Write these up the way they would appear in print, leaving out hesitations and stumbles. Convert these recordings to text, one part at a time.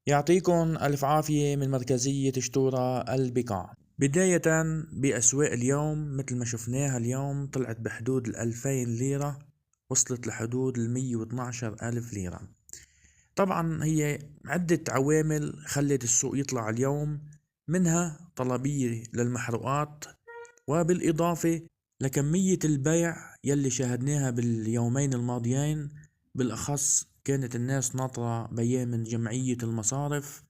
يعطيكم ألف عافية من مركزية شتورة البقاع. بداية بأسواق اليوم مثل ما شفناها اليوم طلعت بحدود 2000 ليرة، وصلت لحدود 112 ألف ليرة. طبعا هي عدة عوامل خلت السوق يطلع اليوم، منها طلبية للمحروقات، وبالإضافة لكمية البيع يلي شاهدناها باليومين الماضيين. بالأخص كانت الناس ناطرة بيان من جمعية المصارف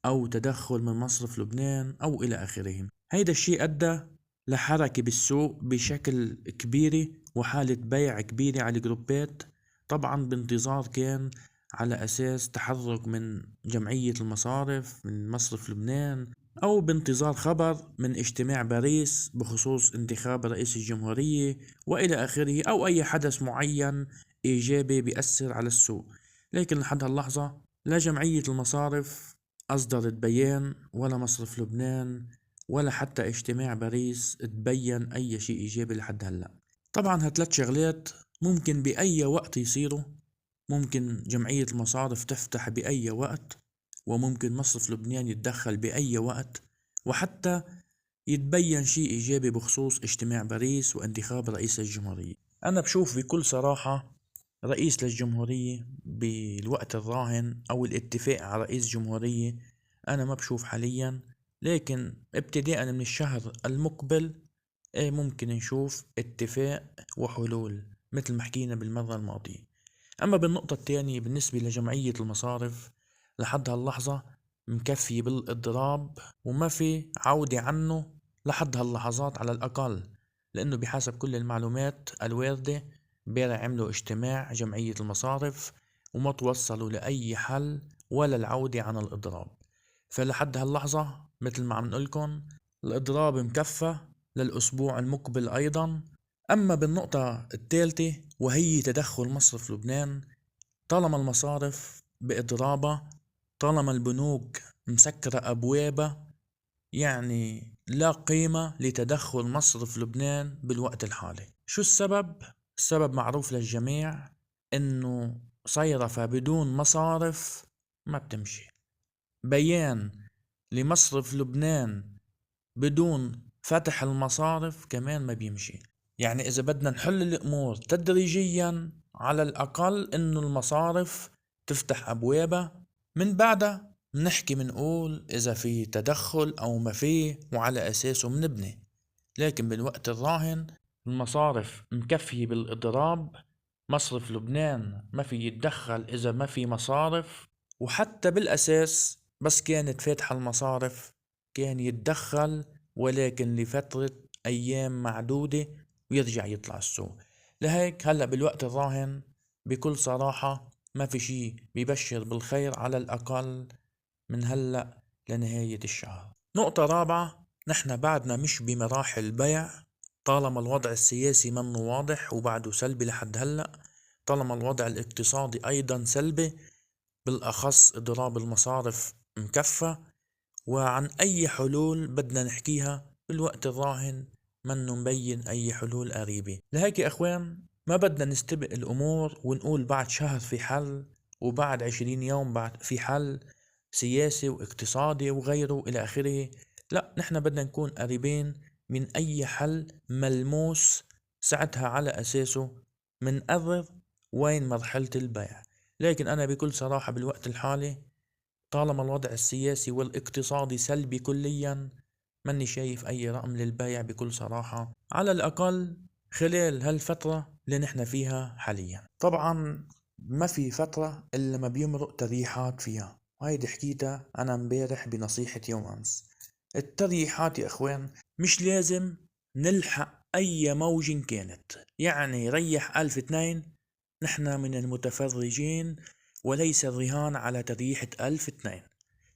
أو تدخل من مصرف لبنان أو إلى آخره. هيدا الشيء أدى لحركة بالسوق بشكل كبير وحالة بيع كبيرة على الجروبات، طبعا بانتظار كان على أساس تحرك من جمعية المصارف من مصرف لبنان، أو بانتظار خبر من اجتماع باريس بخصوص انتخاب رئيس الجمهورية وإلى آخره، أو أي حدث معين إيجابي بيأثر على السوق. لكن لحد هاللحظة لا جمعية المصارف أصدرت بيان، ولا مصرف لبنان، ولا حتى اجتماع باريس تبين أي شيء إيجابي لحد هلأ. طبعا هالثلاث شغلات ممكن بأي وقت يصيروا. ممكن جمعية المصارف تفتح بأي وقت، وممكن مصرف لبنان يتدخل بأي وقت، وحتى يتبين شيء إيجابي بخصوص اجتماع باريس وانتخاب رئيس الجمهورية. أنا بشوف بكل صراحة رئيس للجمهورية بالوقت الراهن أو الاتفاق على رئيس جمهورية أنا ما بشوف حاليا، لكن ابتداء من الشهر المقبل ايه ممكن نشوف اتفاق وحلول مثل ما حكينا بالمرة الماضية. أما بالنقطة الثانية بالنسبة لجمعية المصارف، لحد هاللحظة مكفي بالإضراب وما في عودة عنه لحد هاللحظات على الأقل، لأنه بحسب كل المعلومات الواردة امبارح عملوا اجتماع جمعية المصارف وما توصلوا لأي حل ولا العودة عن الإضراب. فلحد هاللحظة مثل ما عم نقولكم الإضراب مكفى للأسبوع المقبل أيضا. أما بالنقطة الثالثة وهي تدخل مصرف لبنان، طالما المصارف بإضرابها، طالما البنوك مسكرة أبوابها، يعني لا قيمة لتدخل مصرف لبنان بالوقت الحالي. شو السبب؟ السبب معروف للجميع، إنه صيرفة بدون مصارف ما بتمشي. بيان لمصرف لبنان بدون فتح المصارف كمان ما بيمشي. يعني إذا بدنا نحل الأمور تدريجيا، على الأقل إنه المصارف تفتح أبوابها، من بعدها منحكي منقول إذا في تدخل أو ما فيه، وعلى أساسه منبني. لكن بالوقت الراهن المصارف مكفية بالإضراب، مصرف لبنان ما في يتدخل إذا ما في مصارف، وحتى بالأساس بس كانت فاتحة المصارف كان يتدخل، ولكن لفترة أيام معدودة ويرجع يطلع السوق. لهيك هلأ بالوقت الراهن بكل صراحة ما في شي بيبشر بالخير على الأقل من هلأ لنهاية الشهر. نقطة رابعة، نحن بعدنا مش بمراحل بيع، طالما الوضع السياسي منه واضح وبعده سلبي لحد هلأ، طالما الوضع الاقتصادي أيضا سلبي، بالأخص إضراب المصارف مكفى، وعن أي حلول بدنا نحكيها بالوقت الراهن منه مبين أي حلول قريبة. لهيك يا أخوان ما بدنا نستبق الأمور ونقول بعد شهر في حل، وبعد 20 يوم بعد في حل سياسي واقتصادي وغيره إلى آخره. لا، نحن بدنا نكون قريبين من أي حل ملموس، ساعتها على أساسه منقرر وين مرحلة البيع. لكن أنا بكل صراحة بالوقت الحالي طالما الوضع السياسي والاقتصادي سلبي كليا، ماني شايف أي رقم للبيع بكل صراحة، على الأقل خلال هالفترة اللي نحن فيها حاليا. طبعا ما في فترة إلا ما بيمرق تريحات فيها، وهيدي حكيتها أنا امبارح بنصيحة يوم أمس. التريحات يا أخوان مش لازم نلحق أي موج كانت، يعني ريح 1002، نحن من المتفرجين وليس الرهان على تريحة 1002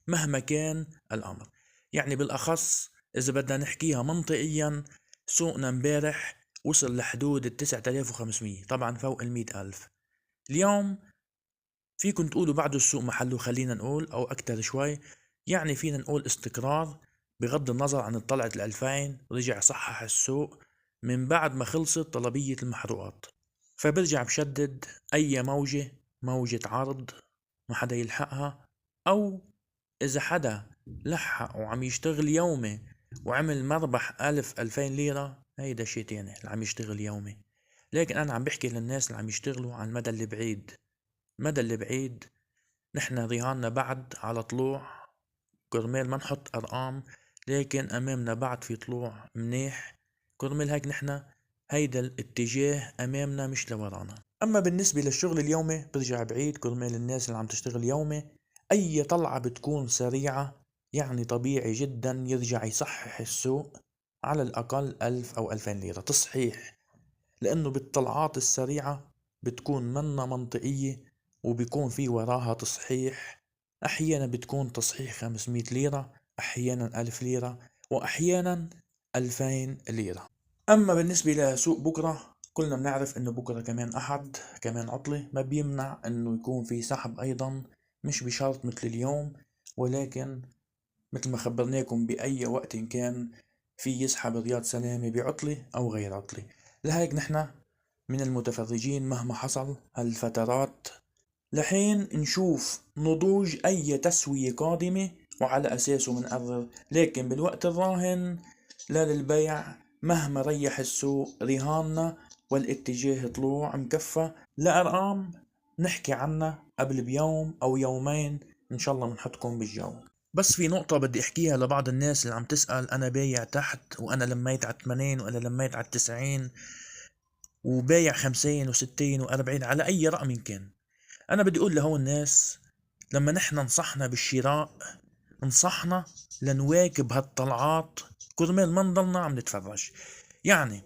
مهما كان الأمر. يعني بالأخص إذا بدنا نحكيها منطقيا، سوقنا امبارح وصل لحدود 9500، طبعا فوق 100,000. اليوم فيكن تقولوا بعد السوق محله، خلينا نقول أو أكتر شوي، يعني فينا نقول استقرار، بغض النظر عن طلعت 2000 رجع صحح السوق من بعد ما خلصت طلبية المحروقات. فبرجع بشدد أي موجة عرض ما حدا يلحقها، أو إذا حدا لحق وعم يشتغل يومي وعمل مربح 1000 2000 ليرة، هيدا شي تاني اللي عم يشتغل يومي. لكن أنا عم بحكي للناس اللي عم يشتغلوا على المدى البعيد. المدى البعيد نحن رهاننا بعد على طلوع، كرمال ما نحط أرقام، لكن أمامنا بعد في طلوع منيح. كرمال هيك نحن هيدا الاتجاه أمامنا مش لورانا. أما بالنسبة للشغل اليومي برجع بعيد، كرمال الناس اللي عم تشتغل يومي أي طلعة بتكون سريعة، يعني طبيعي جدا يرجع يصحح السوق على الأقل 1000 أو 2000 ليرة تصحيح، لأنه بالطلعات السريعة بتكون منا منطقية وبيكون في وراها تصحيح. أحيانا بتكون تصحيح 500 ليرة، أحيانا 1000 ليرة، وأحيانا 2000 ليرة. أما بالنسبة لسوق بكرة، كلنا بنعرف إنه بكرة كمان أحد، كمان عطلة، ما بيمنع إنه يكون في سحب أيضا، مش بشرط مثل اليوم، ولكن مثل ما خبرناكم بأي وقت كان في يسحب رياض سلامة بعطلة أو غير عطلة. لهيك نحن من المتفرجين مهما حصل هالفترات لحين نشوف نضوج أي تسوية قادمة، وعلى أساسه منقرر. لكن بالوقت الراهن لا للبيع، مهما ريح السوق رهاننا والاتجاه طلوع مكفى لأرقام نحكي عنها قبل بيوم أو يومين، إن شاء الله بنحطكم بالجو. بس في نقطة بدي احكيها لبعض الناس اللي عم تسأل أنا بايع تحت وأنا لميت على 80 وأنا لميت على 90 وبايع 50 و60 و40 على أي رقم كان. أنا بدي أقول لهون الناس، لما نحن نصحنا بالشراء نصحنا لنواكب هالطلعات، كرمال ما نضلنا عم نتفرج. يعني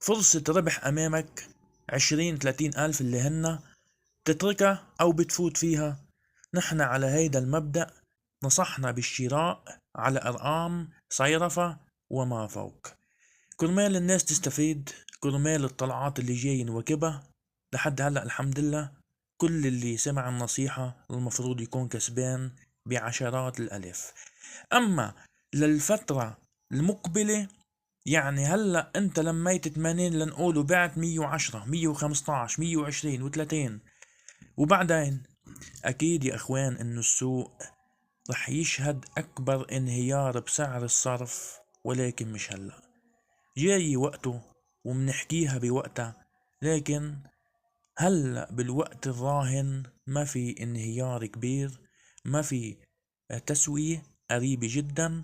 فرصة ربح أمامك 20 30 ألف اللي هن تتركها أو بتفوت فيها. نحن على هيدا المبدأ نصحنا بالشراء على أرقام صيرفة وما فوق، كرمال الناس تستفيد، كرمال الطلعات اللي جاي نواكبها. لحد هلأ الحمد لله كل اللي سمع النصيحة المفروض يكون كسبان بعشرات الألف. أما للفترة المقبلة، يعني هلأ أنت لميت 80 لنقول وبعت 110 115 120 و30، وبعدين أكيد يا أخوان إنه السوق رح يشهد أكبر انهيار بسعر الصرف، ولكن مش هلأ، جاي وقته ومنحكيها بوقتها. لكن هلأ بالوقت الراهن ما في انهيار كبير، ما في تسوية قريبة جدا.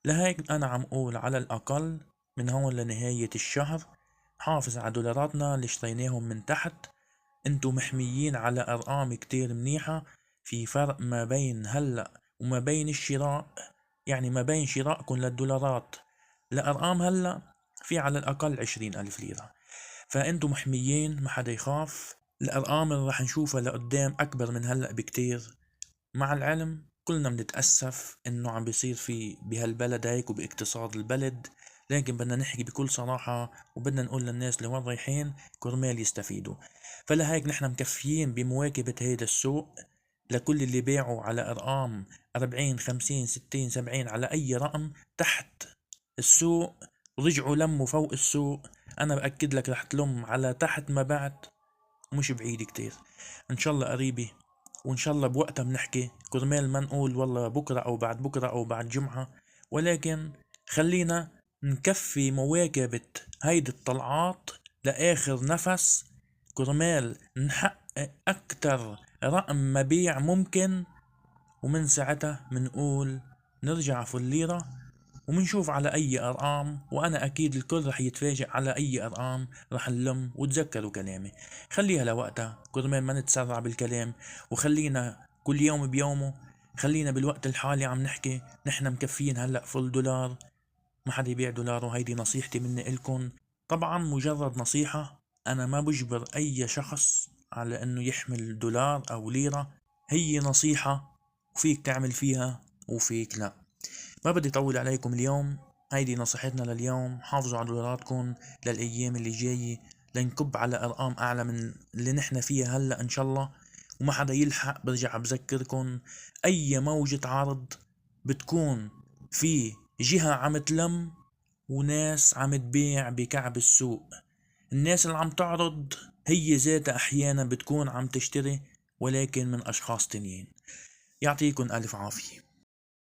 لهيك أنا عم أقول على الأقل من هون لنهاية الشهر حافظ على دولاراتنا اللي اشتريناهم من تحت. انتو محميين على أرقام كتير منيحة. في فرق ما بين هلأ وما بين الشراء، يعني ما بين شرائكم للدولارات لأرقام هلأ في على الأقل 20 ألف ليرة. فانتو محميين، ما حدا يخاف. الأرقام اللي رح نشوفها لقدام أكبر من هلأ بكتير. مع العلم كلنا بنتأسف انه عم بيصير في بهالبلد هيك وباقتصاد البلد، لكن بدنا نحكي بكل صراحة وبدنا نقول للناس لوين رايحين كرمال يستفيدوا. فلهيك نحن مكفيين بمواكبة هيدا السوق. لكل اللي باعوا على أرقام 40 50 60 70 على أي رقم تحت السوق ورجعوا لموا فوق السوق، أنا بأكد لك رح تلم على تحت ما بعت، ومش بعيد كتير، إن شاء الله قريبة، وإن شاء الله بوقتها بنحكي، كرمال ما نقول والله بكرة أو بعد بكرة أو بعد جمعة. ولكن خلينا نكفي مواكبة هيدي الطلعات لآخر نفس، كرمال نحقق أكتر رقم مبيع ممكن، ومن ساعتها منقول نرجع في الليرة ومنشوف على أي أرقام. وأنا أكيد الكل رح يتفاجئ على أي أرقام رح نلم. وتذكروا كلامي، خليها لوقتها كرمال ما نتسرع بالكلام، وخلينا كل يوم بيومه. خلينا بالوقت الحالي عم نحكي نحن مكفيين هلأ فل دولار، ما حدا يبيع دولار، وهيدي نصيحتي مني إلكن. طبعا مجرد نصيحة، أنا ما بجبر أي شخص على أنه يحمل دولار أو ليرة، هي نصيحة وفيك تعمل فيها وفيك لا. ما بدي طول عليكم اليوم، هيدي نصيحتنا لليوم. حافظوا على دولاراتكم للأيام اللي جاية، لنكب على أرقام أعلى من اللي نحن فيها هلأ إن شاء الله. وما حدا يلحق، برجع بذكركم أي موجة عرض بتكون في جهة عم تلم وناس عم تبيع بكعب السوق. الناس اللي عم تعرض هي ذاتها أحيانا بتكون عم تشتري، ولكن من أشخاص تانيين. يعطيكم ألف عافية.